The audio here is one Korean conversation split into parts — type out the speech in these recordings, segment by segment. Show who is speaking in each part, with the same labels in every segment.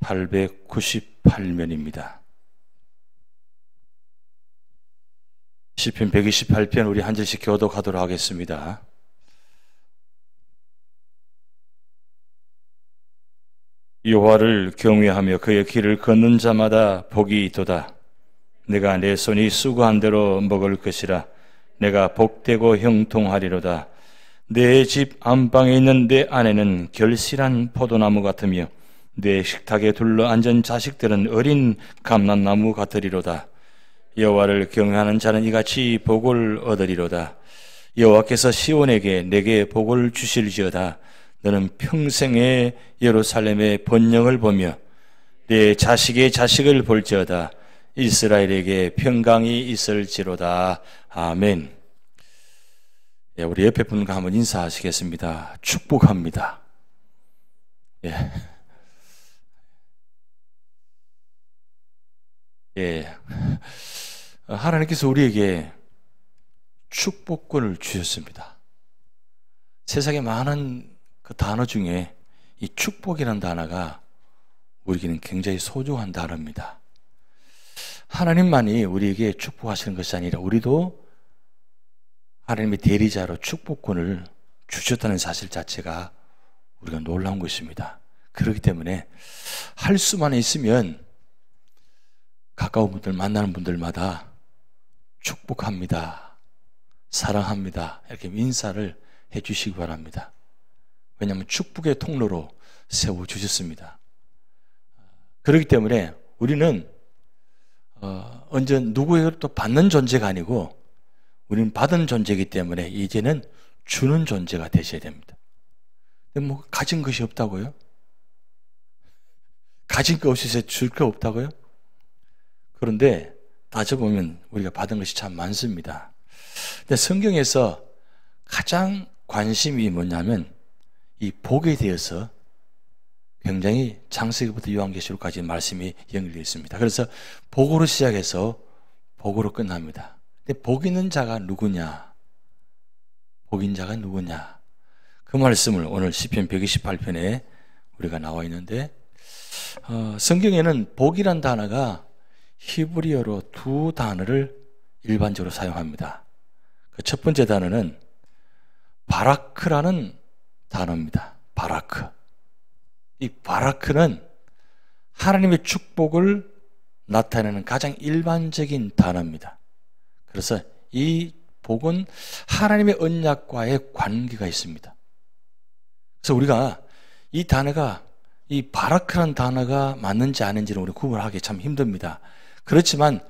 Speaker 1: 898면입니다. 시편 128편 우리 한 절씩 교독하도록 하겠습니다. 여호와를 경외하며 그의 길을 걷는 자마다 복이 있도다. 내가 내 손이 수고한 대로 먹을 것이라. 내가 복되고 형통하리로다. 내 집 안방에 있는 내 아내는 결실한 포도나무 같으며 내 식탁에 둘러앉은 자식들은 어린 감람나무 같으리로다. 여호와를 경외하는 자는 이같이 복을 얻으리로다. 여호와께서 시온에게 내게 복을 주실지어다. 너는 평생에 예루살렘의 번영을 보며 내 자식의 자식을 볼지어다. 이스라엘에게 평강이 있을지로다. 아멘. 우리 옆에 분과 한번 인사하시겠습니다. 축복합니다. 예. 하나님께서 우리에게 축복권을 주셨습니다. 세상에 많은 그 단어 중에 이 축복이라는 단어가 우리에게는 굉장히 소중한 단어입니다. 하나님만이 우리에게 축복하시는 것이 아니라 우리도 하나님의 대리자로 축복권을 주셨다는 사실 자체가 우리가 놀라운 것입니다. 그렇기 때문에 할 수만 있으면 가까운 분들, 만나는 분들마다 축복합니다, 사랑합니다 이렇게 인사를 해 주시기 바랍니다. 왜냐하면 축복의 통로로 세워주셨습니다. 그렇기 때문에 우리는 언제 누구에게 또 받는 존재가 아니고 우리는 받은 존재이기 때문에 이제는 주는 존재가 되셔야 됩니다. 근데 뭐 가진 것이 없다고요? 가진 거 없이 줄 게 없다고요? 그런데 따져보면 우리가 받은 것이 참 많습니다. 근데 성경에서 가장 관심이 뭐냐면 이 복에 대해서 굉장히 창세기부터 요한계시록까지 말씀이 연결되어 있습니다. 그래서 복으로 시작해서 복으로 끝납니다. 근데 복 있는 자가 누구냐? 복 있는 자가 누구냐? 그 말씀을 오늘 시편 128편에 우리가 나와 있는데 성경에는 복이란 단어가 히브리어로 두 단어를 일반적으로 사용합니다. 그 첫 번째 단어는 바라크라는 단어입니다. 바라크. 이 바라크는 하나님의 축복을 나타내는 가장 일반적인 단어입니다. 그래서 이 복은 하나님의 언약과의 관계가 있습니다. 그래서 우리가 이 단어가 이 바라크라는 단어가 맞는지 아닌지는 우리 구분하기 참 힘듭니다. 그렇지만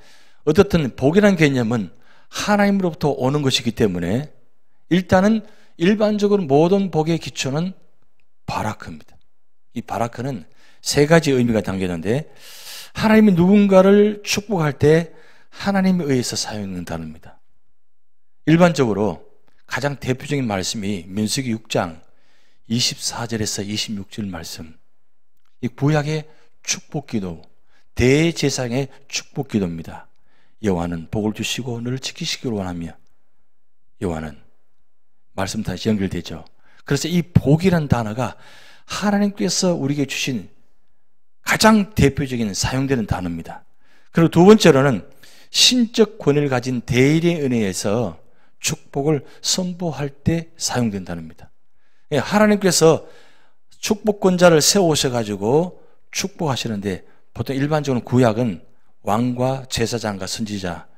Speaker 1: 어떻든 복이라는 개념은 하나님으로부터 오는 것이기 때문에 일단은 일반적으로 모든 복의 기초는 바라크입니다. 이 바라크는 세 가지 의미가 담겨있는데 하나님이 누군가를 축복할 때 하나님에 의해서 사용하는 단어입니다. 일반적으로 가장 대표적인 말씀이 민수기 6장 24절에서 26절 말씀, 이 구약의 축복기도, 대제사장의 축복기도입니다. 여호와는 복을 주시고 너를 지키시기를 원하며, 여호와는 말씀 다시 연결되죠. 그래서 이 복이라는 단어가 하나님께서 우리에게 주신 가장 대표적인 사용되는 단어입니다. 그리고 두 번째로는 신적 권위를 가진 대리의 은혜에서 축복을 선포할 때 사용된 단어입니다. 하나님께서 축복권자를 세우셔가지고 축복하시는데 보통 일반적으로 구약은 왕과 제사장과 선지자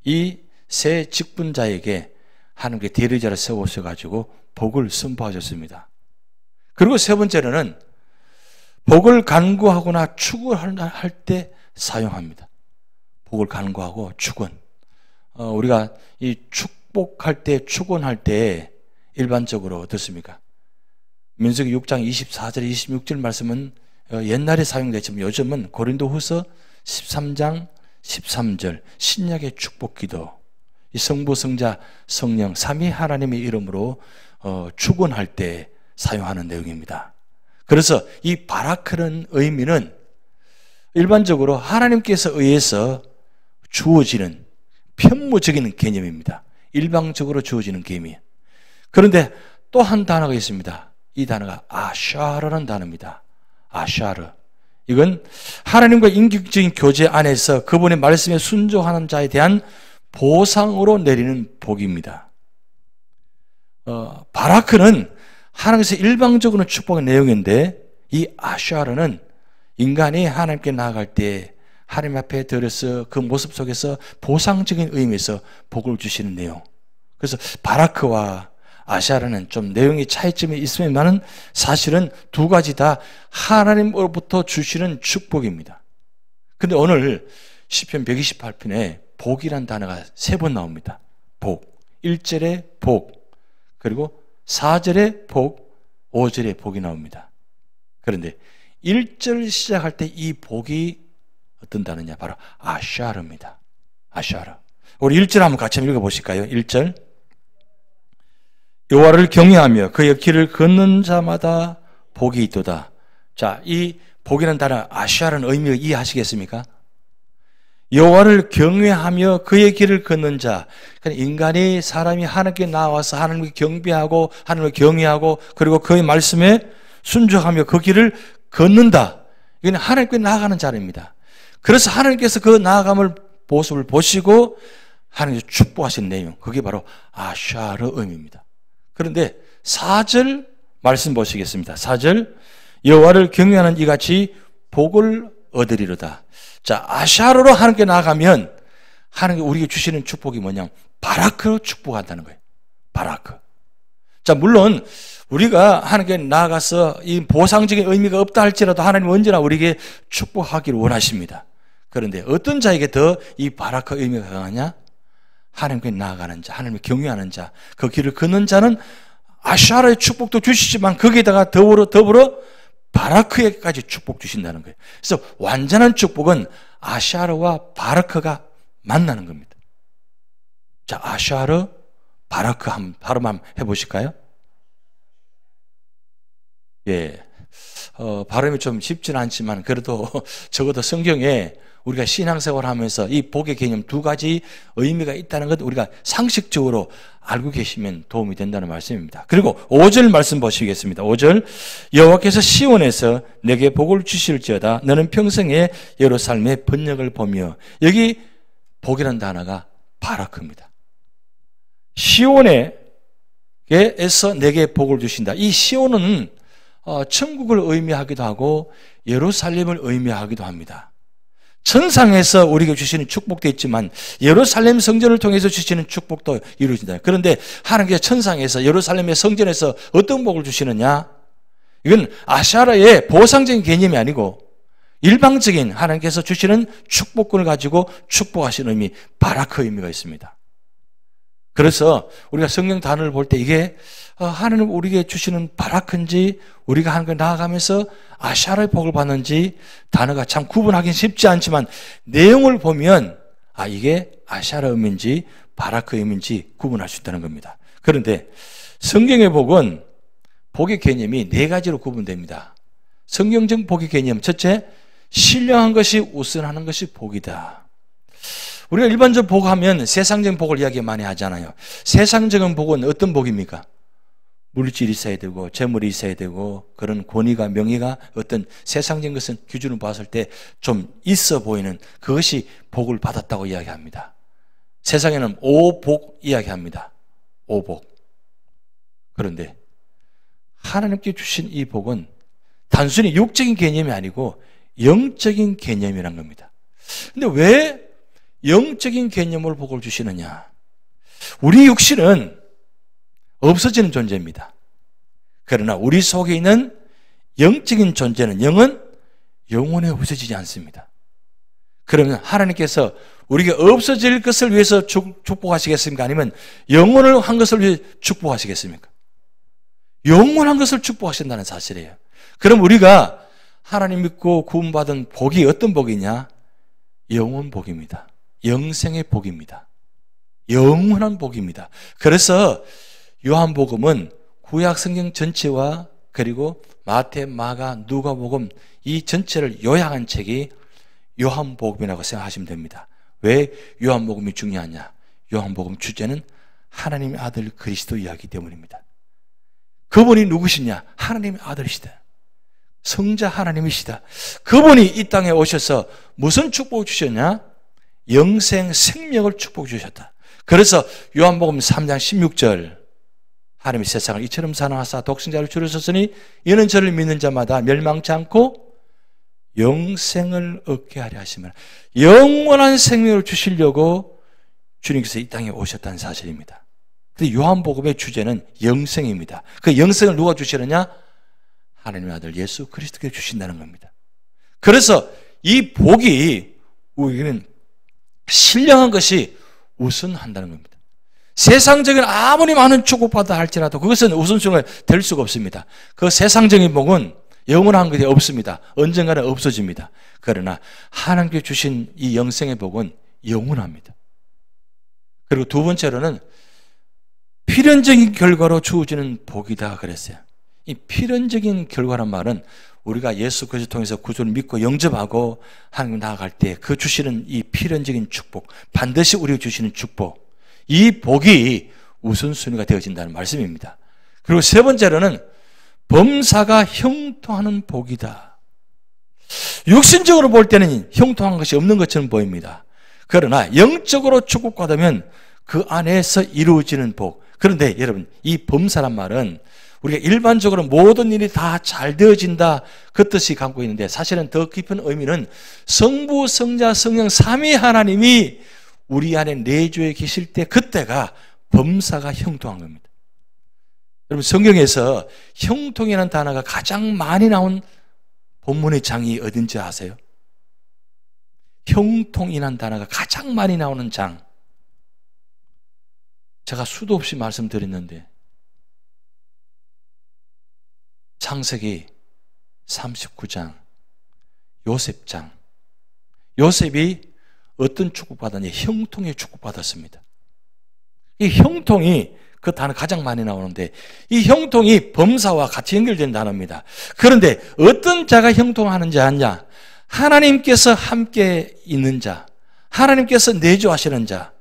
Speaker 1: 이 세 직분자에게 하나님께 대리자를 세우셔가지고 복을 선포하셨습니다. 그리고 세 번째로는 복을 간구하거나 축원할 때 사용합니다. 복을 간구하고 축원. 우리가 이 축복할 때, 축원할 때 일반적으로 어떻습니까? 민수기 6장 24절, 26절 말씀은 옛날에 사용됐지만 요즘은 고린도후서 13장 13절 신약의 축복기도, 이 성부, 성자, 성령 삼위 하나님의 이름으로 축원할 때 사용하는 내용입니다. 그래서 이 바라크는 의미는 일반적으로 하나님께서 의해서 주어지는 편무적인 개념입니다. 일방적으로 주어지는 개념이에요. 그런데 또 한 단어가 있습니다. 이 단어가 아샤라는 단어입니다. 아샤르. 이건 하나님과 인격적인 교제 안에서 그분의 말씀에 순종하는 자에 대한 보상으로 내리는 복입니다. 바라크는 하나님께서 일방적으로 축복의 내용인데 이 아샤르는 인간이 하나님께 나아갈 때 하나님 앞에 들어서 그 모습 속에서 보상적인 의미에서 복을 주시는 내용. 그래서 바라크와 아샤르는 좀 내용의 차이점이 있으면은 사실은 두 가지 다 하나님으로부터 주시는 축복입니다. 근데 오늘 시편 128편에 복이란 단어가 3번 나옵니다. 복. 1절에 복. 그리고 4절에 복, 5절에 복이 나옵니다. 그런데 1절 시작할 때 이 복이 어떤 단어냐? 바로 아샤르입니다. 아샤르. 우리 1절 한번 같이 읽어보실까요? 1절. 여호와를 경외하며 그의 길을 걷는 자마다 복이 있도다. 자, 이 복이라는 단어 아샤르는 의미를 이해하시겠습니까? 여호와를 경외하며 그의 길을 걷는 자. 그러니까 인간이 사람이 하나님께 나와서 하나님을 경배하고 하나님을 경외하고 그리고 그의 말씀에 순종하며 그 길을 걷는다. 이건 하나님께 나아가는 자입니다. 그래서 하나님께서 그 나아감을 모습을 보시고 하나님께서 축복하신 내용. 그게 바로 아샤르 의미입니다. 그런데 4절 말씀 보시겠습니다. 4절 여호와를 경외하는 이같이 복을 얻으리로다. 자, 아샤르로 하나님께 나아가면 하나님께 우리에게 주시는 축복이 뭐냐? 바라크로 축복한다는 거예요. 바라크. 자, 물론 우리가 하나님께 나아가서 이 보상적인 의미가 없다 할지라도 하나님은 언제나 우리에게 축복하기를 원하십니다. 그런데 어떤 자에게 더 이 바라크 의미가 강하냐? 하나님께 나아가는 자, 하나님을 경외하는 자, 그 길을 걷는 자는 아샤르의 축복도 주시지만 거기에다가 더불어 바라크에까지 축복 주신다는 거예요. 그래서 완전한 축복은 아샤르와 바라크가 만나는 겁니다. 자, 아샤르, 바라크 발음 해보실까요? 예. 발음이 좀 쉽지는 않지만 그래도 적어도 성경에 우리가 신앙생활 하면서 이 복의 개념 두 가지 의미가 있다는 것 우리가 상식적으로 알고 계시면 도움이 된다는 말씀입니다. 그리고 5절 말씀 보시겠습니다. 5절 여호와께서 시온에서 내게 복을 주실지어다 너는 평생에 예루살렘의 번영을 보며 여기 복이라는 단어가 바라크입니다. 시온에서 내게 복을 주신다. 이 시온은 천국을 의미하기도 하고 예루살렘을 의미하기도 합니다. 천상에서 우리에게 주시는 축복도 있지만 예루살렘 성전을 통해서 주시는 축복도 이루어진다. 그런데 하나님께서 천상에서 예루살렘의 성전에서 어떤 복을 주시느냐? 이건 아샤르의 보상적인 개념이 아니고 일방적인 하나님께서 주시는 축복권을 가지고 축복하시는 의미, 바라크 의미가 있습니다. 그래서 우리가 성경 단어를 볼 때 이게 하나님 우리에게 주시는 바라크인지 우리가 하나님께 나아가면서 아샤르의 복을 받는지 단어가 참 구분하기는 쉽지 않지만 내용을 보면 이게 아샤르 의미인지 바라크 의미인지 구분할 수 있다는 겁니다. 그런데 성경의 복은 복의 개념이 4가지로 구분됩니다. 성경적 복의 개념 첫째, 신령한 것이 우선하는 것이 복이다. 우리가 일반적 복하면 세상적인 복을 이야기 많이 하잖아요. 세상적인 복은 어떤 복입니까? 물질이 있어야 되고 재물이 있어야 되고 그런 권위가 명예가 어떤 세상적인 것은 기준으로 봤을 때 좀 있어 보이는 그것이 복을 받았다고 이야기합니다. 세상에는 오복 이야기합니다. 오복. 그런데 하나님께 주신 이 복은 단순히 육적인 개념이 아니고 영적인 개념이란 겁니다. 근데 왜 영적인 개념으로 복을 주시느냐? 우리 육신은 없어지는 존재입니다. 그러나 우리 속에 있는 영적인 존재는 영은 영원히 없어지지 않습니다. 그러면 하나님께서 우리가 없어질 것을 위해서 축복하시겠습니까? 아니면 영원을 한 것을 위해 축복하시겠습니까? 영원한 것을 축복하신다는 사실이에요. 그럼 우리가 하나님 믿고 구원받은 복이 어떤 복이냐? 영원 복입니다. 영생의 복입니다. 영원한 복입니다. 그래서 요한복음은 구약 성경 전체와 그리고 마태, 마가, 누가복음 이 전체를 요약한 책이 요한복음이라고 생각하시면 됩니다. 왜 요한복음이 중요하냐? 요한복음 주제는 하나님의 아들 그리스도 이야기 때문입니다. 그분이 누구시냐? 하나님의 아들이시다. 성자 하나님이시다. 그분이 이 땅에 오셔서 무슨 축복을 주셨냐? 영생, 생명을 축복 주셨다. 그래서 요한복음 3장 16절 하나님이 세상을 이처럼 사랑하사 독생자를 주셨으니 이는 저를 믿는 자마다 멸망치 않고 영생을 얻게 하려 하시면 영원한 생명을 주시려고 주님께서 이 땅에 오셨다는 사실입니다. 근데 요한복음의 주제는 영생입니다. 그 영생을 누가 주시느냐? 하나님의 아들 예수 그리스도께 주신다는 겁니다. 그래서 이 복이 우리는 신령한 것이 우선한다는 겁니다. 세상적인 아무리 많은 축복받아 할지라도 그것은 우선순위가 될 수가 없습니다. 그 세상적인 복은 영원한 것이 없습니다. 언젠가는 없어집니다. 그러나 하나님께 주신 이 영생의 복은 영원합니다. 그리고 두 번째로는 필연적인 결과로 주어지는 복이다 그랬어요. 이 필연적인 결과란 말은 우리가 예수 그리스도를 통해서 구주를 믿고 영접하고 하나님 나아갈 때 그 주시는 이 필연적인 축복, 반드시 우리에게 주시는 축복, 이 복이 우선순위가 되어진다는 말씀입니다. 그리고 세 번째로는 범사가 형통하는 복이다. 육신적으로 볼 때는 형통한 것이 없는 것처럼 보입니다. 그러나 영적으로 축복받으면 그 안에서 이루어지는 복. 그런데 여러분, 이 범사란 말은 우리가 일반적으로 모든 일이 다 잘 되어진다 그 뜻이 갖고 있는데 사실은 더 깊은 의미는 성부, 성자, 성령 삼위 하나님이 우리 안에 내주에 계실 때 그때가 범사가 형통한 겁니다. 여러분 성경에서 형통이라는 단어가 가장 많이 나온 본문의 장이 어딘지 아세요? 형통이라는 단어가 가장 많이 나오는 장. 제가 수도 없이 말씀드렸는데 창세기 39장 요셉장. 요셉이 어떤 축복받았냐? 형통의 축복받았습니다. 이 형통이 그 단어 가장 많이 나오는데 이 형통이 범사와 같이 연결된 단어입니다. 그런데 어떤 자가 형통하는지 아냐? 하나님께서 함께 있는 자, 하나님께서 내주하시는 자,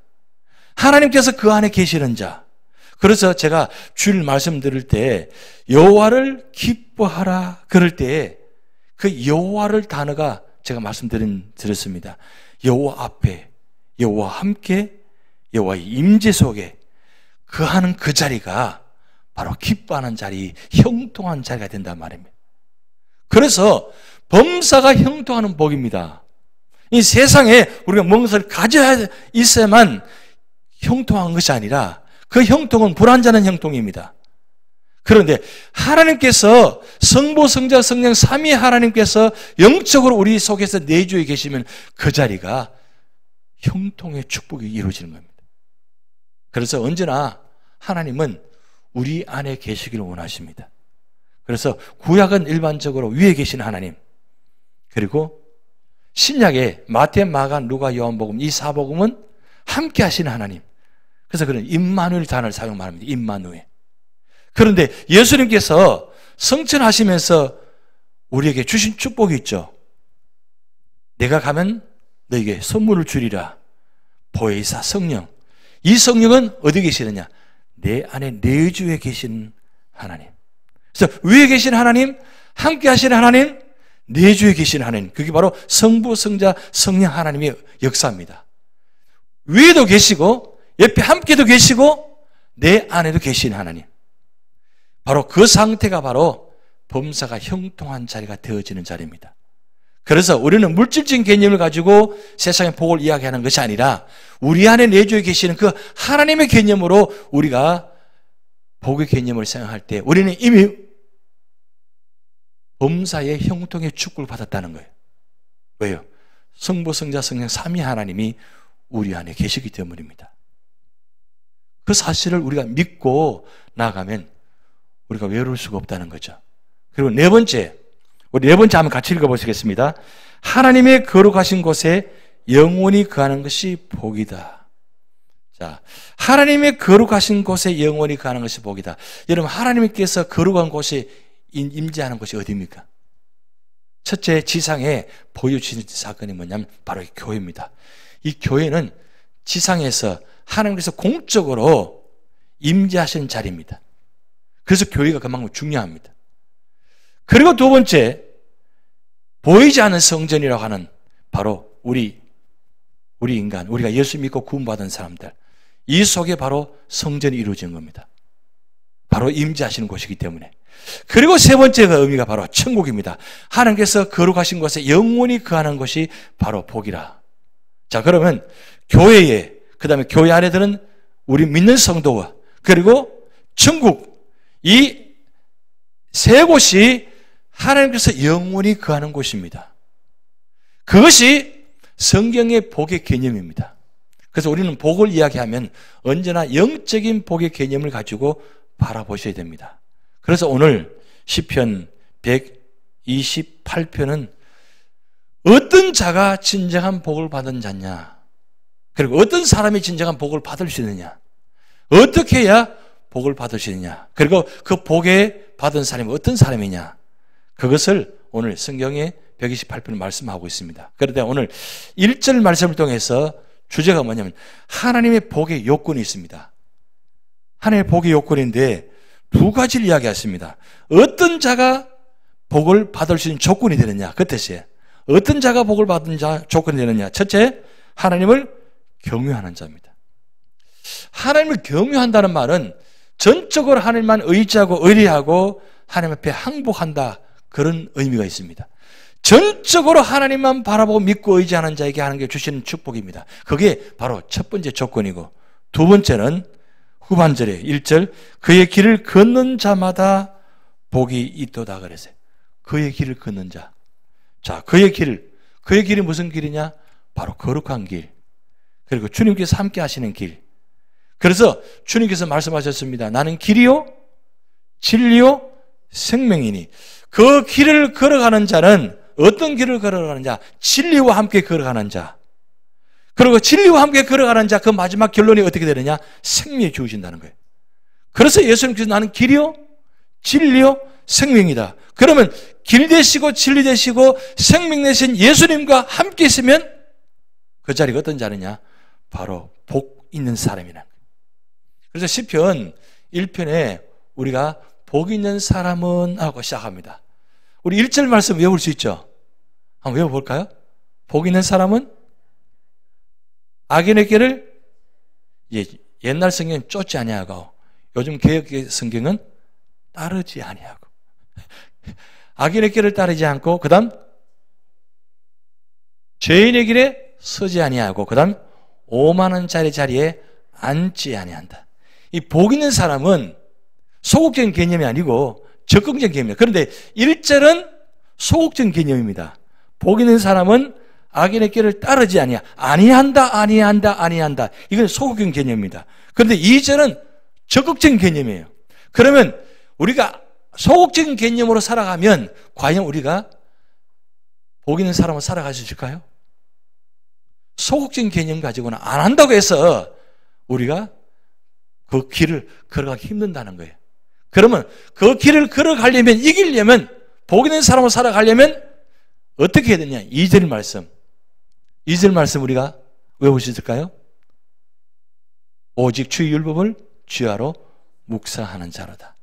Speaker 1: 하나님께서 그 안에 계시는 자. 그래서 제가 주일 말씀드릴 때 여호와를 기뻐하라 그럴 때 그 여호와를 단어가 제가 말씀드렸습니다. 여호와 앞에, 여호와 함께, 여호와의 임재 속에 그 하는 그 자리가 바로 기뻐하는 자리, 형통한 자리가 된단 말입니다. 그래서 범사가 형통하는 복입니다. 이 세상에 우리가 뭔가를 가져야 있어야만 형통한 것이 아니라 그 형통은 불완전한 형통입니다. 그런데 하나님께서 성부, 성자, 성령 삼위 하나님께서 영적으로 우리 속에서 내주에 계시면 그 자리가 형통의 축복이 이루어지는 겁니다. 그래서 언제나 하나님은 우리 안에 계시기를 원하십니다. 그래서 구약은 일반적으로 위에 계신 하나님, 그리고 신약에 마태, 마가, 누가, 요한복음 이 사복음은 함께 하시는 하나님. 그래서 그런 임마누엘 단어를 사용 말합니다. 임마누엘. 그런데 예수님께서 성천하시면서 우리에게 주신 축복이 있죠. 내가 가면 너에게 선물을 주리라. 보혜사 성령. 이 성령은 어디 계시느냐? 내 안에 내주에 계신 하나님. 그래서 위에 계신 하나님, 함께 하시는 하나님, 내주에 계신 하나님. 그게 바로 성부, 성자, 성령 하나님의 역사입니다. 위에도 계시고 옆에 함께도 계시고 내 안에도 계신 하나님. 바로 그 상태가 바로 범사가 형통한 자리가 되어지는 자리입니다. 그래서 우리는 물질적인 개념을 가지고 세상의 복을 이야기하는 것이 아니라 우리 안에 내주에 계시는 그 하나님의 개념으로 우리가 복의 개념을 생각할 때 우리는 이미 범사의 형통의 축복을 받았다는 거예요. 왜요? 성부, 성자, 성령 삼위 하나님이 우리 안에 계시기 때문입니다. 그 사실을 우리가 믿고 나가면 우리가 외로울 수가 없다는 거죠. 그리고 네 번째, 우리 네 번째 한번 같이 읽어보시겠습니다. 하나님의 거룩하신 곳에 영원히 거하는 것이 복이다. 자, 하나님의 거룩하신 곳에 영원히 거하는 것이 복이다. 여러분, 하나님께서 거룩한 곳에 임재하는 곳이 어디입니까? 첫째, 지상에 보여주신 사건이 뭐냐면 바로 이 교회입니다. 이 교회는 지상에서 하나님께서 공적으로 임재하시는 자리입니다. 그래서 교회가 그만큼 중요합니다. 그리고 두 번째, 보이지 않는 성전이라고 하는 바로 우리 인간, 우리가 예수 믿고 구원받은 사람들, 이 속에 바로 성전이 이루어진 겁니다. 바로 임재하시는 곳이기 때문에. 그리고 세 번째가 의미가 바로 천국입니다. 하나님께서 거룩하신 곳에 영원히 거하는 것이 바로 복이라. 자, 그러면 교회에, 그 다음에 교회 안에 드는 우리 믿는 성도와 그리고 천국, 이 세 곳이 하나님께서 영원히 거하는 곳입니다. 그것이 성경의 복의 개념입니다. 그래서 우리는 복을 이야기하면 언제나 영적인 복의 개념을 가지고 바라보셔야 됩니다. 그래서 오늘 시편 128편은 어떤 자가 진정한 복을 받은 자냐, 그리고 어떤 사람이 진정한 복을 받을 수 있느냐, 어떻게 해야 복을 받을 수 있느냐, 그리고 그 복에 받은 사람이 어떤 사람이냐, 그것을 오늘 성경의 128편을 말씀하고 있습니다. 그런데 오늘 1절 말씀을 통해서 주제가 뭐냐면 하나님의 복의 요건이 있습니다. 하나님의 복의 요건인데 두 가지를 이야기했습니다. 어떤 자가 복을 받을 수 있는 조건이 되느냐, 그 뜻이에요. 어떤 자가 복을 받은 자 조건이 되느냐. 첫째, 하나님을 경외하는 자입니다. 하나님을 경외한다는 말은 전적으로 하나님만 의지하고 의리하고 하나님 앞에 항복한다, 그런 의미가 있습니다. 전적으로 하나님만 바라보고 믿고 의지하는 자에게 하나님께 주시는 축복입니다. 그게 바로 첫 번째 조건이고, 두 번째는 후반절에 1절, 그의 길을 걷는 자마다 복이 있도다 그랬어요. 그의 길을 걷는 자. 자, 그의 길이 무슨 길이냐? 바로 거룩한 길. 그리고 주님께서 함께 하시는 길. 그래서 주님께서 말씀하셨습니다. 나는 길이요, 진리요, 생명이니. 그 길을 걸어가는 자는 어떤 길을 걸어가는 자? 진리와 함께 걸어가는 자. 그리고 진리와 함께 걸어가는 자, 그 마지막 결론이 어떻게 되느냐? 생명이 주어진다는 거예요. 그래서 예수님께서 나는 길이요, 진리요, 생명이다. 그러면 길 되시고 진리 되시고 생명 되신 예수님과 함께 있으면 그 자리가 어떤 자리냐? 바로 복 있는 사람이라는 거예요. 그래서 시편 1편에 우리가 복 있는 사람은 하고 시작합니다. 우리 1절 말씀 외울 수 있죠? 한번 외워볼까요? 복 있는 사람은 악인의 길을, 옛날 성경은 쫓지 아니하고 요즘 개역 성경은 따르지 아니하고, 악인의 길을 따르지 않고, 그 다음 죄인의 길에 서지 아니하고, 그 다음 오만한 자리에 앉지 아니한다. 이 복 있는 사람은 소극적인 개념이 아니고 적극적인 개념입니다. 그런데 1절은 소극적인 개념입니다. 복 있는 사람은 악인의 길을 따르지 아니한다. 이건 소극적인 개념입니다. 그런데 2절은 적극적인 개념이에요. 그러면 우리가 소극적인 개념으로 살아가면 과연 우리가 복 있는 사람으로 살아갈 수 있을까요? 소극적인 개념 가지고는 안 한다고 해서 우리가 그 길을 걸어가기 힘든다는 거예요. 그러면 그 길을 걸어가려면, 이기려면, 복 있는 사람으로 살아가려면 어떻게 해야 되냐? 2절 말씀 우리가 외울 수 있을까요? 오직 주의 율법을 주야로 묵상하는 자로다.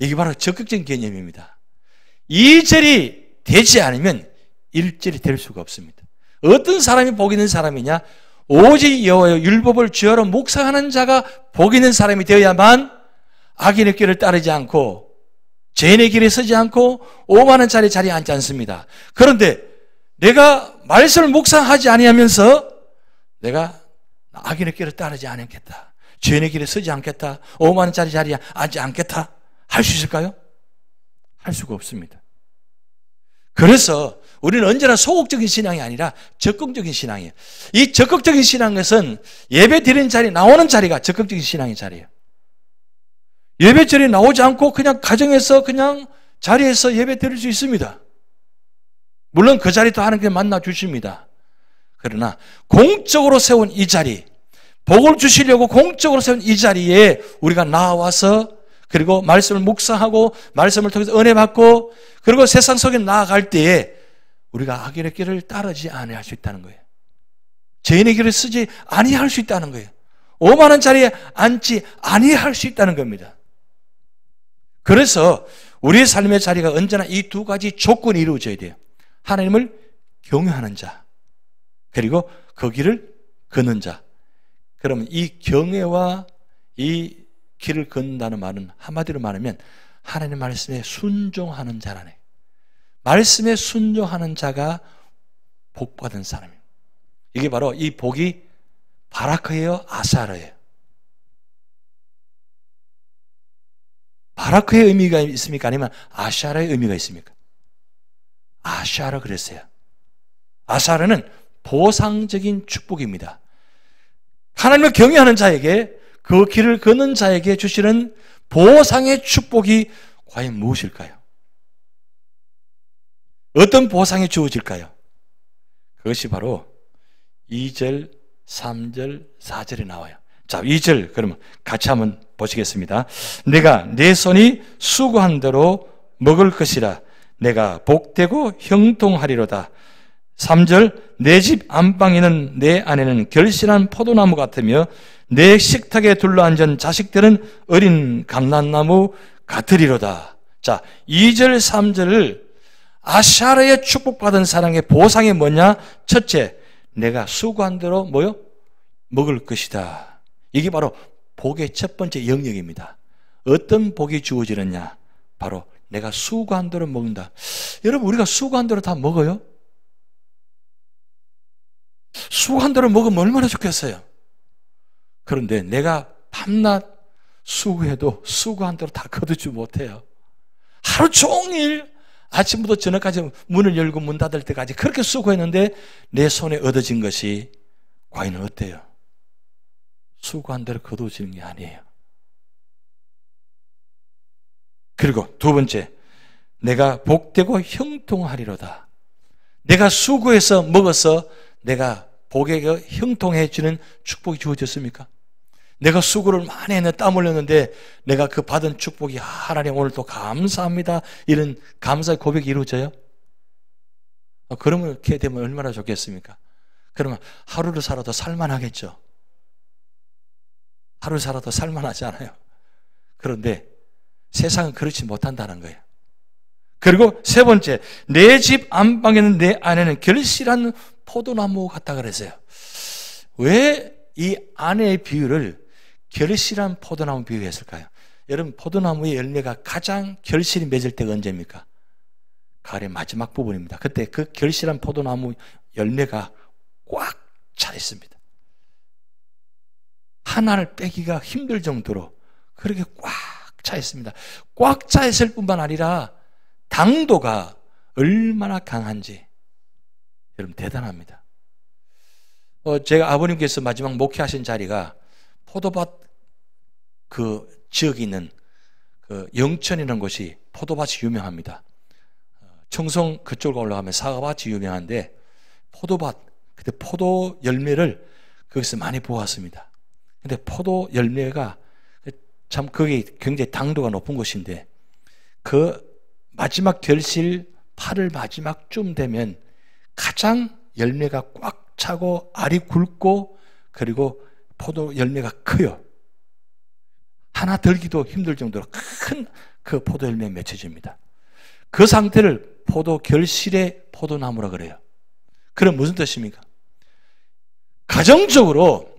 Speaker 1: 이게 바로 적극적인 개념입니다. 2절이 되지 않으면 1절이 될 수가 없습니다. 어떤 사람이 복 있는 사람이냐? 오직 여호와의 율법을 주야로 묵상하는 자가 복 있는 사람이 되어야만 악인의 길을 따르지 않고 죄인의 길에 서지 않고 오만한 자리에 앉지 않습니다. 그런데 내가 말씀을 묵상하지 아니하면서 내가 악인의 길을 따르지 않겠다, 죄인의 길에 서지 않겠다, 오만한 자리에 앉지 않겠다, 할 수 있을까요? 할 수가 없습니다. 그래서 우리는 언제나 소극적인 신앙이 아니라 적극적인 신앙이에요. 이 적극적인 신앙에서는 예배 드리는 자리, 나오는 자리가 적극적인 신앙의 자리예요. 예배 자리에 나오지 않고 그냥 가정에서 그냥 자리에서 예배 드릴 수 있습니다. 물론 그 자리도 하나님께 만나 주십니다. 그러나 공적으로 세운 이 자리, 복을 주시려고 공적으로 세운 이 자리에 우리가 나와서, 그리고 말씀을 묵상하고 말씀을 통해서 은혜 받고, 그리고 세상 속에 나아갈 때에 우리가 악인의 길을 따르지 아니할 수 있다는 거예요. 죄인의 길을 쓰지 아니할 수 있다는 거예요. 오만한 자리에 앉지 아니할 수 있다는 겁니다. 그래서 우리의 삶의 자리가 언제나 이 두 가지 조건이 이루어져야 돼요. 하나님을 경외하는 자, 그리고 그 길을 걷는 자. 그러면 이 경외와 이 길을 걷는다는 말은 한마디로 말하면 하나님 말씀에 순종하는 자라네. 말씀에 순종하는 자가 복받은 사람이에요. 이게 바로 이 복이 바라크예요, 아사르예요? 바라크의 의미가 있습니까? 아니면 아샤르의 의미가 있습니까? 아샤르 그랬어요. 아사르는 보상적인 축복입니다. 하나님을 경외하는 자에게, 그 길을 걷는 자에게 주시는 보상의 축복이 과연 무엇일까요? 어떤 보상이 주어질까요? 그것이 바로 2절, 3절, 4절에 나와요. 자, 2절 그러면 같이 한번 보시겠습니다. 내가 내 손이 수고한 대로 먹을 것이라. 내가 복되고 형통하리로다. 3절 내 집 안방에는 내 안에는 결실한 포도나무 같으며 내 식탁에 둘러앉은 자식들은 어린 감람나무 같으리로다. 자, 2절, 3절을 아샤르의 축복받은 사랑의 보상이 뭐냐? 첫째, 내가 수고한 대로 뭐요? 먹을 것이다. 이게 바로 복의 첫 번째 영역입니다. 어떤 복이 주어지느냐? 바로 내가 수고한 대로 먹는다. 여러분, 우리가 수고한 대로 다 먹어요? 수고한 대로 먹으면 얼마나 좋겠어요? 그런데 내가 밤낮 수고해도 수고한 대로 다 거두지 못해요. 하루 종일 아침부터 저녁까지 문을 열고 문 닫을 때까지 그렇게 수고했는데 내 손에 얻어진 것이 과연 어때요? 수고한 대로 거두어지는 게 아니에요. 그리고 두 번째, 내가 복되고 형통하리로다. 내가 수고해서 먹어서 내가 복에 형통해지는 축복이 주어졌습니까? 내가 수고를 많이 했는데 땀 흘렸는데 내가 그 받은 축복이 하나님 오늘 또 감사합니다, 이런 감사의 고백이 이루어져요? 그러면 이렇게 되면 얼마나 좋겠습니까? 그러면 하루를 살아도 살만하겠죠. 하루를 살아도 살만하잖아요. 그런데 세상은 그렇지 못한다는 거예요. 그리고 세 번째, 내 집 안방에는 내 안에는 결실한 포도나무 같다 그랬어요. 왜 이 안의 비유를 결실한 포도나무 비유했을까요? 여러분, 포도나무의 열매가 가장 결실이 맺을 때가 언제입니까? 가을의 마지막 부분입니다. 그때 그 결실한 포도나무 열매가 꽉 차 있습니다. 하나를 빼기가 힘들 정도로 그렇게 꽉 차 있습니다. 꽉 차 있을 뿐만 아니라 당도가 얼마나 강한지 여러분 대단합니다. 제가 아버님께서 마지막 목회하신 자리가 포도밭 그 지역에 있는 그 영천이라는 곳이 포도밭이 유명합니다. 청송 그쪽으로 올라가면 사과밭이 유명한데 포도밭, 그때 포도 열매를 거기서 많이 보았습니다. 근데 포도 열매가 참 거기 굉장히 당도가 높은 곳인데 그 마지막 결실 8월 마지막쯤 되면 가장 열매가 꽉 차고 알이 굵고 그리고 포도 열매가 커요. 하나 들기도 힘들 정도로 큰 그 포도 열매에 맺혀집니다. 그 상태를 포도 결실의 포도나무라 그래요. 그럼 무슨 뜻입니까? 가정적으로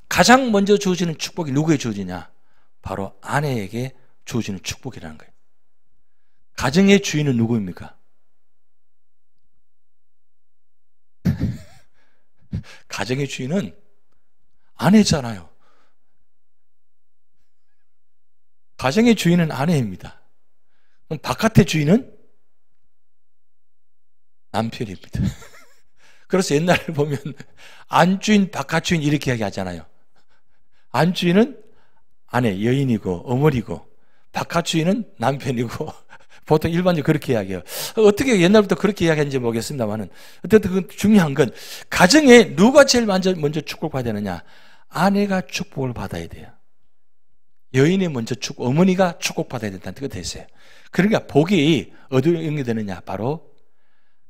Speaker 1: 가장 먼저 주어지는 축복이 누구에게 주어지냐? 바로 아내에게 주어지는 축복이라는 거예요. 가정의 주인은 누구입니까? 가정의 주인은 아내잖아요. 가정의 주인은 아내입니다. 그럼 바깥의 주인은 남편입니다. 그래서 옛날에 보면 안주인, 바깥주인 이렇게 이야기하잖아요. 안주인은 아내, 여인이고 어머니고 바깥주인은 남편이고 보통 일반적으로 그렇게 이야기해요. 어떻게 옛날부터 그렇게 이야기하는지 모르겠습니다만 어쨌든 중요한 건 가정에 누가 제일 먼저 축복받아야 되느냐? 아내가 축복을 받아야 돼요. 여인이 먼저 어머니가 축복받아야 된다는 뜻이 있어요. 그러니까 복이 어디로 연결되느냐? 바로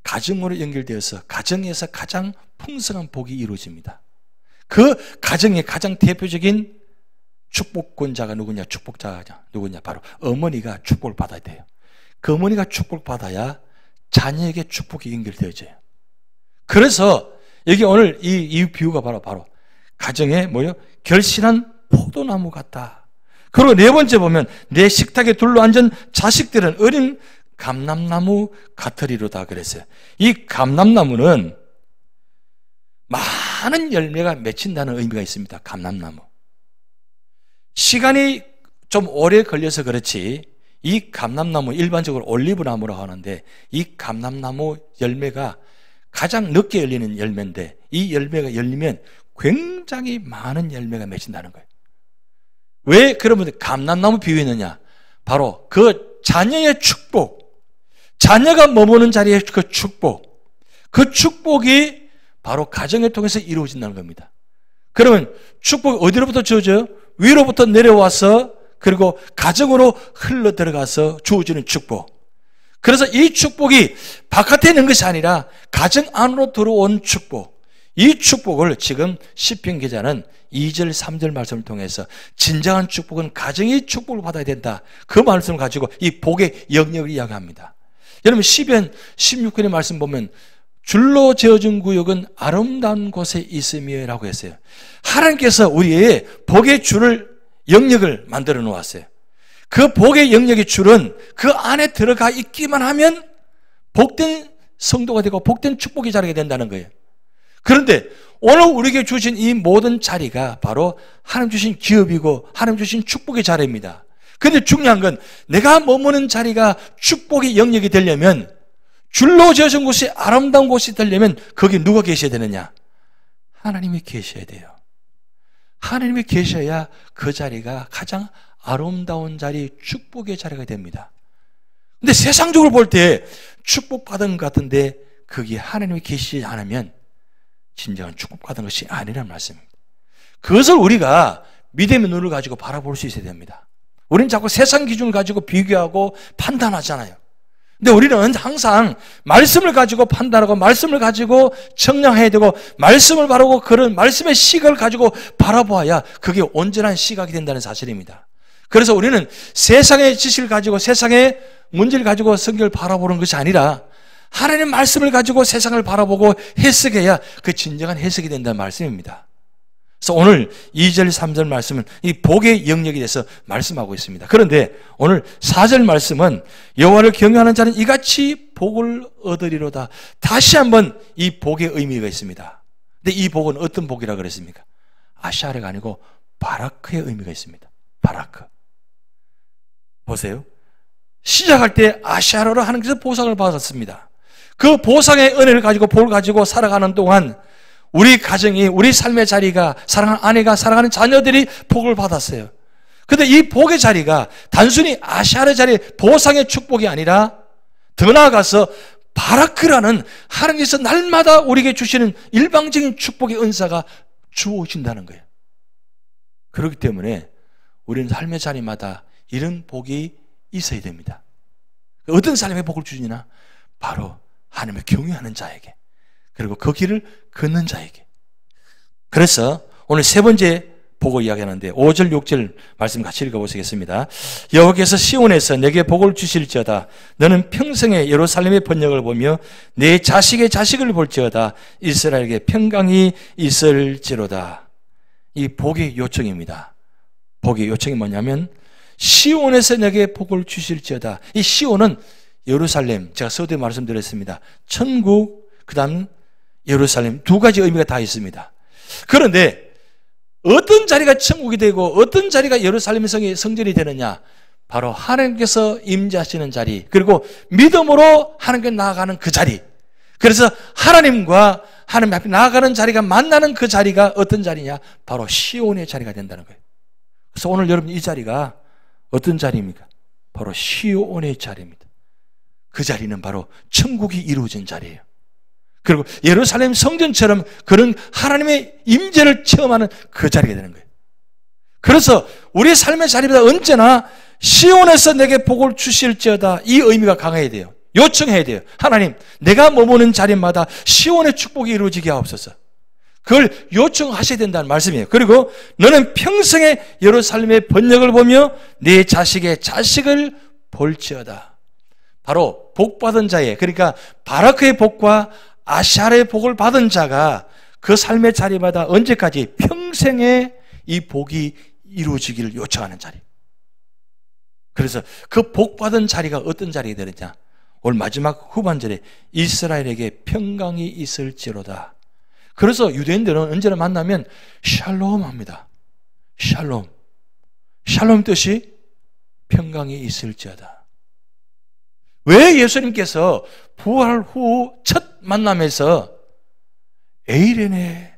Speaker 1: 가정으로 연결되어서 가정에서 가장 풍성한 복이 이루어집니다. 그 가정의 가장 대표적인 축복권자가 누구냐? 축복자가 누구냐? 바로 어머니가 축복을 받아야 돼요. 그 어머니가 축복받아야 자녀에게 축복이 연결되어져요. 그래서 여기 오늘 이 비유가 바로 가정에 뭐요? 결실한 포도나무 같다. 그리고 네 번째 보면 내 식탁에 둘러앉은 자식들은 어린 감람나무 같으리로다 그랬어요. 이 감람나무는 많은 열매가 맺힌다는 의미가 있습니다. 감람나무. 시간이 좀 오래 걸려서 그렇지 이 감람나무 일반적으로 올리브나무라고 하는데 이 감람나무 열매가 가장 늦게 열리는 열매인데 이 열매가 열리면 굉장히 많은 열매가 맺힌다는 거예요. 왜 그러면 감람나무 비유했느냐? 바로 그 자녀의 축복, 자녀가 머무는 자리의 그 축복이 바로 가정을 통해서 이루어진다는 겁니다. 그러면 축복이 어디로부터 주어져요? 위로부터 내려와서 그리고 가정으로 흘러 들어가서 주어지는 축복. 그래서 이 축복이 바깥에 있는 것이 아니라 가정 안으로 들어온 축복. 이 축복을 지금 시편 기자는 2절, 3절 말씀을 통해서 진정한 축복은 가정이 축복을 받아야 된다. 그 말씀을 가지고 이 복의 영역을 이야기합니다. 여러분 시편 16편의 말씀 보면 줄로 지어진 구역은 아름다운 곳에 있으며 라고 했어요. 하나님께서 우리의 복의 줄을 영역을 만들어 놓았어요. 그 복의 영역의 줄은 그 안에 들어가 있기만 하면 복된 성도가 되고 복된 축복이 자라게 된다는 거예요. 그런데 오늘 우리에게 주신 이 모든 자리가 바로 하나님 주신 기업이고 하나님 주신 축복의 자리입니다. 그런데 중요한 건 내가 머무는 자리가 축복의 영역이 되려면 줄로 지어진 곳이 아름다운 곳이 되려면 거기 누가 계셔야 되느냐? 하나님이 계셔야 돼요. 하나님이 계셔야 그 자리가 가장 아름다운 자리, 축복의 자리가 됩니다. 근데 세상적으로 볼 때 축복받은 것 같은데 거기에 하나님이 계시지 않으면 진정한 축복받은 것이 아니라는 말씀입니다. 그것을 우리가 믿음의 눈을 가지고 바라볼 수 있어야 됩니다. 우리는 자꾸 세상 기준을 가지고 비교하고 판단하잖아요. 근데 우리는 항상 말씀을 가지고 판단하고 말씀을 가지고 청량해야 되고 말씀을 바라고 그런 말씀의 시각을 가지고 바라보아야 그게 온전한 시각이 된다는 사실입니다. 그래서 우리는 세상의 지식을 가지고 세상의 문제를 가지고 성경을 바라보는 것이 아니라 하나님의 말씀을 가지고 세상을 바라보고 해석해야 그 진정한 해석이 된다는 말씀입니다. 그래서 오늘 2절, 3절 말씀은 이 복의 영역에 대해서 말씀하고 있습니다. 그런데 오늘 4절 말씀은 여호와를 경외하는 자는 이같이 복을 얻으리로다. 다시 한번 이 복의 의미가 있습니다. 근데 이 복은 어떤 복이라 그랬습니까? 아샤르가 아니고 바라크의 의미가 있습니다. 바라크. 보세요. 시작할 때 아샤르로 하나님께서 보상을 받았습니다. 그 보상의 은혜를 가지고 복을 가지고 살아가는 동안 우리 가정이, 우리 삶의 자리가, 사랑하는 아내가, 사랑하는 자녀들이 복을 받았어요. 그런데 이 복의 자리가 단순히 아샤르의 자리, 보상의 축복이 아니라 더 나아가서 바라크라는 하나님께서 날마다 우리에게 주시는 일방적인 축복의 은사가 주어진다는 거예요. 그렇기 때문에 우리는 삶의 자리마다 이런 복이 있어야 됩니다. 어떤 사람의 복을 주시나? 바로 하나님을 경외하는 자에게, 그리고 그 길을 걷는 자에게. 그래서 오늘 세 번째 복을 이야기하는데 5절 6절 말씀 같이 읽어보시겠습니다. 여호와께서 시온에서 내게 복을 주실지어다. 너는 평생에 예루살렘의 번영을 보며 내 자식의 자식을 볼지어다. 이스라엘에게 평강이 있을지로다. 이 복의 요청입니다. 복의 요청이 뭐냐면 시온에서 내게 복을 주실지어다. 이 시온은 예루살렘, 제가 서두에 말씀드렸습니다. 천국, 그 다음 예루살렘, 두 가지 의미가 다 있습니다. 그런데 어떤 자리가 천국이 되고 어떤 자리가 예루살렘의 성전이 되느냐? 바로 하나님께서 임재하시는 자리, 그리고 믿음으로 하나님께 나아가는 그 자리. 그래서 하나님과 하나님 앞에 나아가는 자리가 만나는 그 자리가 어떤 자리냐? 바로 시온의 자리가 된다는 거예요. 그래서 오늘 여러분 이 자리가 어떤 자리입니까? 바로 시온의 자리입니다. 그 자리는 바로 천국이 이루어진 자리예요. 그리고 예루살렘 성전처럼 그런 하나님의 임재를 체험하는 그 자리가 되는 거예요. 그래서 우리의 삶의 자리보다 언제나 시온에서 내게 복을 주실지어다, 이 의미가 강해야 돼요. 요청해야 돼요. 하나님, 내가 머무는 자리마다 시온의 축복이 이루어지게 하옵소서. 그걸 요청하셔야 된다는 말씀이에요. 그리고 너는 평생에 예루살렘의 번영을 보며 네 자식의 자식을 볼지어다. 바로 복받은 자의, 그러니까 바라크의 복과 아샤르의 복을 받은 자가 그 삶의 자리마다 언제까지 평생에 이 복이 이루어지기를 요청하는 자리. 그래서 그 복받은 자리가 어떤 자리가 되느냐? 오늘 마지막 후반절에 이스라엘에게 평강이 있을지로다. 그래서 유대인들은 언제나 만나면 샬롬 합니다. 샬롬. 샬롬 뜻이 평강이 있을지어다. 왜 예수님께서 부활 후 첫 만남에서 에이레네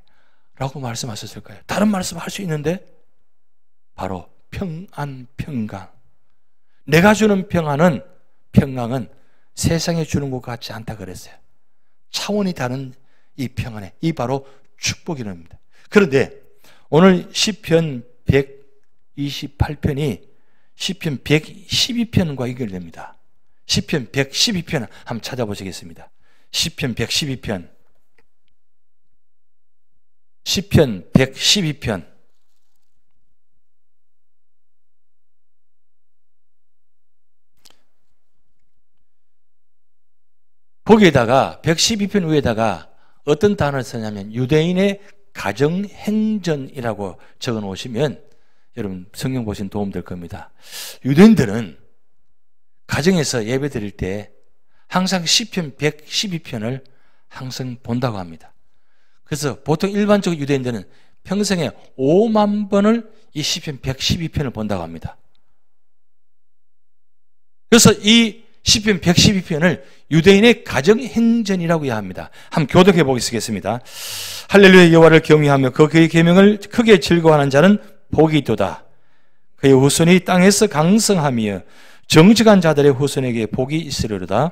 Speaker 1: 라고 말씀하셨을까요? 다른 말씀 할 수 있는데 바로 평안, 평강. 내가 주는 평안은, 평강은 세상에 주는 것 같지 않다 그랬어요. 차원이 다른 이 평안에, 이 바로 축복이랍니다. 그런데 오늘 시편 128편이 시편 112편과 연결됩니다. 시편 112편 한번 찾아보시겠습니다. 시편 112편. 시편 112편. 거기에다가 112편 위에다가 어떤 단어를 쓰냐면 유대인의 가정행전이라고 적어 놓으시면 여러분 성경 보시면 도움될 겁니다. 유대인들은 가정에서 예배 드릴 때 항상 시편 112편을 항상 본다고 합니다. 그래서 보통 일반적으로 유대인들은 평생에 5만 번을 이 시편 112편을 본다고 합니다. 그래서 이 시편 112편을 유대인의 가정행전이라고 해야 합니다. 한번 교독해 보겠습니다. 할렐루야 여호와를 경외하며 그의 계명을 크게 즐거워하는 자는 복이 있도다. 그의 후손이 땅에서 강성하며 정직한 자들의 후손에게 복이 있으리로다.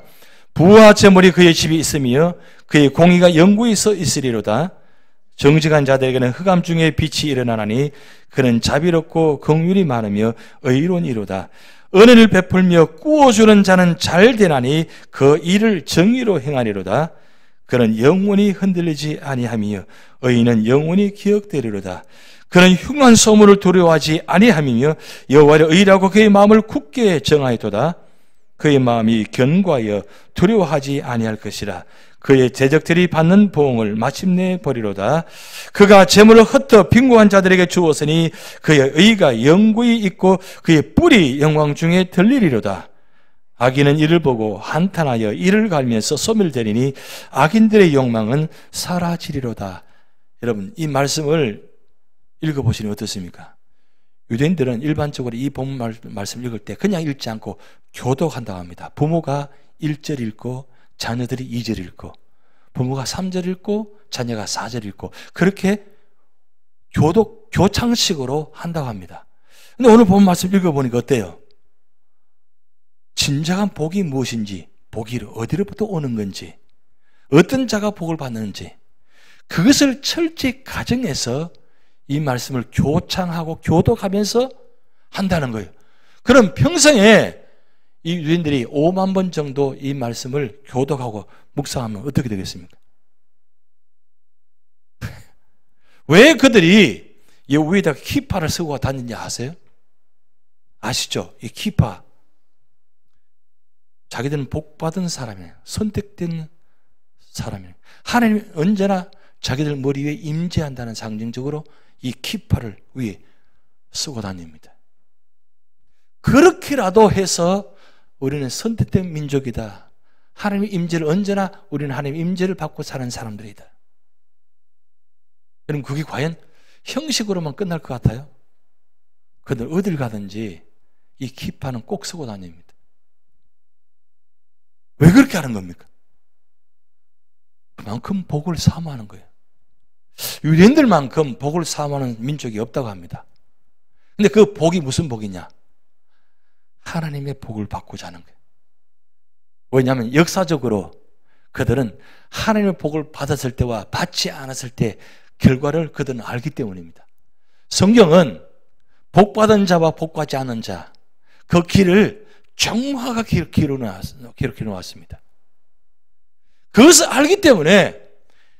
Speaker 1: 부와 재물이 그의 집에 있으며 그의 공의가 영구히 서 있으리로다. 정직한 자들에게는 흑암 중에 빛이 일어나나니 그는 자비롭고 긍휼이 많으며 의로니로다. 은혜를 베풀며 꾸어주는 자는 잘 되나니 그 일을 정의로 행하리로다. 그는 영원히 흔들리지 아니하며 의인은 영원히 기억되리로다. 그는 흉한 소문을 두려워하지 아니하며 여호와를 의라고 그의 마음을 굳게 정하였도다. 그의 마음이 견고하여 두려워하지 아니할 것이라. 그의 대적들이 받는 보응을 마침내 버리로다. 그가 재물을 흩어 빈곤한 자들에게 주었으니 그의 의가 영구히 있고 그의 뿔이 영광 중에 들리리로다. 악인은 이를 보고 한탄하여 이를 갈면서 소멸되리니 악인들의 욕망은 사라지리로다. 여러분 이 말씀을 읽어보시니 어떻습니까? 유대인들은 일반적으로 이 본문 말씀 읽을 때 그냥 읽지 않고 교독한다고 합니다. 부모가 1절 읽고 자녀들이 2절 읽고 부모가 3절 읽고 자녀가 4절 읽고 그렇게 교창식으로 한다고 합니다. 근데 오늘 본 말씀 읽어보니까 어때요? 진정한 복이 무엇인지, 복이 어디로부터 오는 건지, 어떤 자가 복을 받는지 그것을 철저히 가정에서 이 말씀을 교창하고 교독하면서 한다는 거예요. 그럼 평생에 이 유대인들이 5만 번 정도 이 말씀을 교독하고 묵상하면 어떻게 되겠습니까? 왜 그들이 이 위에다 키파를 쓰고 다니는지 아세요? 아시죠? 이 키파. 자기들은 복받은 사람이에요. 선택된 사람이에요. 하나님이 언제나 자기들 머리 위에 임재한다는 상징적으로 이 키파를 위에 쓰고 다닙니다. 그렇게라도 해서 우리는 선택된 민족이다. 하나님의 임재를 언제나 우리는 하나님의 임재를 받고 사는 사람들이다. 여러분 그게 과연 형식으로만 끝날 것 같아요? 그들 어딜 가든지 이 키파는 꼭 쓰고 다닙니다. 왜 그렇게 하는 겁니까? 그만큼 복을 사모하는 거예요. 유대인들만큼 복을 사모하는 민족이 없다고 합니다. 근데 그 복이 무슨 복이냐? 하나님의 복을 받고자 하는 거예요. 왜냐하면 역사적으로 그들은 하나님의 복을 받았을 때와 받지 않았을 때 결과를 그들은 알기 때문입니다. 성경은 복받은 자와 복받지 않은 자 그 길을 정확하게 기록해 놓았습니다. 그것을 알기 때문에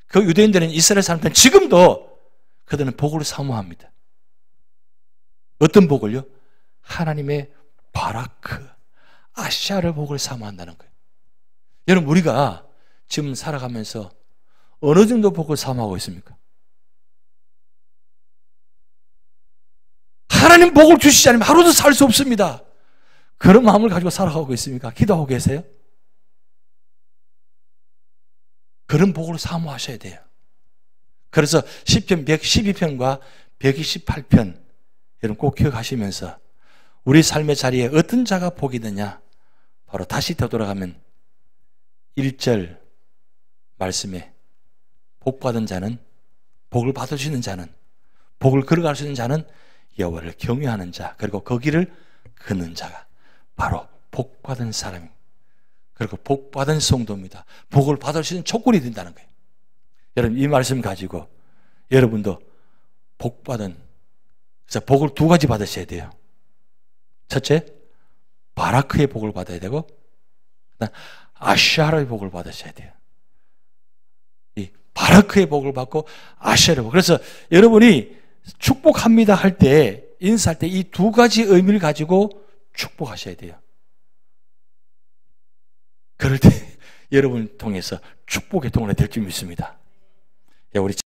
Speaker 1: 그 유대인들은 이스라엘 사람들은 지금도 그들은 복을 사모합니다. 어떤 복을요? 하나님의 바라크, 아시아를 복을 사모한다는 거예요. 여러분, 우리가 지금 살아가면서 어느 정도 복을 사모하고 있습니까? 하나님 복을 주시지 않으면 하루도 살 수 없습니다. 그런 마음을 가지고 살아가고 있습니까? 기도하고 계세요? 그런 복을 사모하셔야 돼요. 그래서 시편 112편과 128편 여러분 꼭 기억하시면서 우리 삶의 자리에 어떤 자가 복이 되냐? 바로 다시 되돌아가면 1절 말씀에 복받은 자는, 복을 받을 수 있는 자는, 복을 걸어갈 수 있는 자는 여호와를 경외하는 자, 그리고 거기를 걷는 자가 바로 복받은 사람입니다. 그리고 복받은 성도입니다. 복을 받을 수 있는 조건이 된다는 거예요. 여러분, 이 말씀 가지고 여러분도 복받은, 그래서 복을 두 가지 받으셔야 돼요. 첫째, 바라크의 복을 받아야 되고, 아샤라의 복을 받으셔야 돼요. 이 바라크의 복을 받고 아샤라의 복. 그래서 여러분이 축복합니다 할 때, 인사할 때 이 두 가지 의미를 가지고 축복하셔야 돼요. 그럴 때 여러분을 통해서 축복의 동안이 될 줄 믿습니다. 우리